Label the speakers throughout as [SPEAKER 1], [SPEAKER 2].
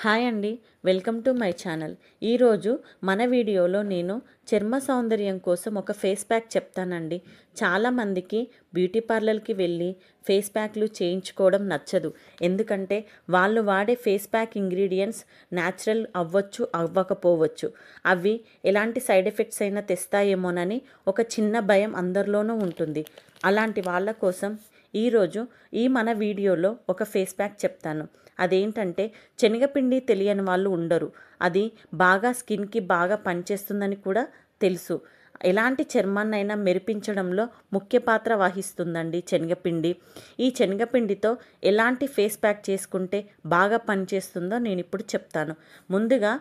[SPEAKER 1] Hi అండి, welcome to my channel. ఈరోజు మన వీడియోలో నేను చర్మ సౌందర్యం కోసం ఒక ఫేస్ ప్యాక్ చెప్తానండి. చాలామందికి బ్యూటీ పార్లర్కి వెళ్ళి ఫేస్ ప్యాక్లు చేయించుకోవడం నచ్చదు. ఎందుకంటే వాళ్ళు వాడే ఫేస్ ప్యాక్ ఇంగ్రీడియంట్స్ న్యాచురల్ అవ్వచ్చు, అవ్వకపోవచ్చు. అవి ఎలాంటి సైడ్ ఎఫెక్ట్స్ అయినా తెస్తాయేమోనని ఒక చిన్న భయం అందరిలోనూ ఉంటుంది. అలాంటి వాళ్ళ కోసం ఈరోజు మన వీడియోలో ఒక ఫేస్ ప్యాక్ చెప్తాను. అదేంటంటే శనగపిండి తెలియని వాళ్ళు ఉండరు. అది బాగా స్కిన్కి బాగా పనిచేస్తుందని కూడా తెలుసు. ఎలాంటి చర్మాన్నైనా మెరిపించడంలో ముఖ్య పాత్ర వహిస్తుందండి శనగపిండి. ఈ శనగపిండితో ఎలాంటి ఫేస్ ప్యాక్ చేసుకుంటే బాగా పనిచేస్తుందో నేను ఇప్పుడు చెప్తాను. ముందుగా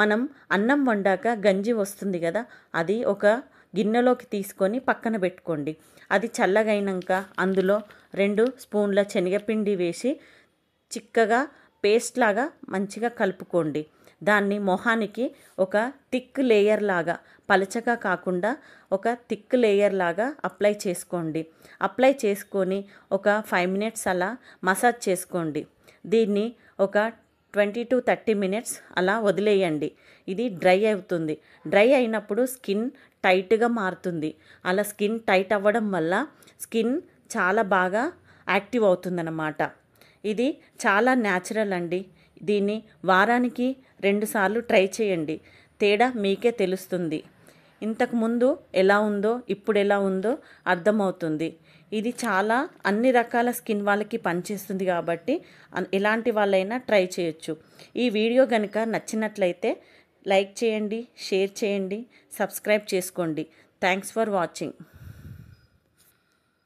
[SPEAKER 1] మనం అన్నం వండాక గంజి వస్తుంది కదా, అది ఒక గిన్నెలోకి తీసుకొని పక్కన పెట్టుకోండి. అది చల్లగైనాక అందులో 2 స్పూన్ల శనగపిండి వేసి చిక్కగా పేస్ట్ లాగా మంచిగా కలుపుకోండి. దాన్ని మొహానికి ఒక థిక్ లేయర్ లాగా, పలచగా కాకుండా ఒక థిక్ లేయర్ లాగా అప్లై చేసుకోండి. అప్లై చేసుకొని ఒక 5 మినిట్స్ అలా మసాజ్ చేసుకోండి. దీన్ని ఒక 20 to 30 మినిట్స్ అలా వదిలేయండి. ఇది డ్రై అవుతుంది. డ్రై అయినప్పుడు స్కిన్ టైట్గా మారుతుంది. అలా స్కిన్ టైట్ అవ్వడం వల్ల స్కిన్ చాలా బాగా యాక్టివ్ అవుతుందన్నమాట. ఇది చాలా న్యాచురల్ అండి. దీన్ని వారానికి 2 సార్లు ట్రై చేయండి. తేడా మీకే తెలుస్తుంది. ఇంతకుముందు ఎలా ఉందో ఇప్పుడు ఎలా ఉందో అర్థమవుతుంది. ఇది చాలా అన్ని రకాల స్కిన్ వాళ్ళకి పనిచేస్తుంది కాబట్టి ఎలాంటి వాళ్ళైనా ట్రై చేయొచ్చు. ఈ వీడియో కనుక నచ్చినట్లయితే లైక్ చేయండి, షేర్ చేయండి, సబ్స్క్రైబ్ చేసుకోండి. Thanks for watching.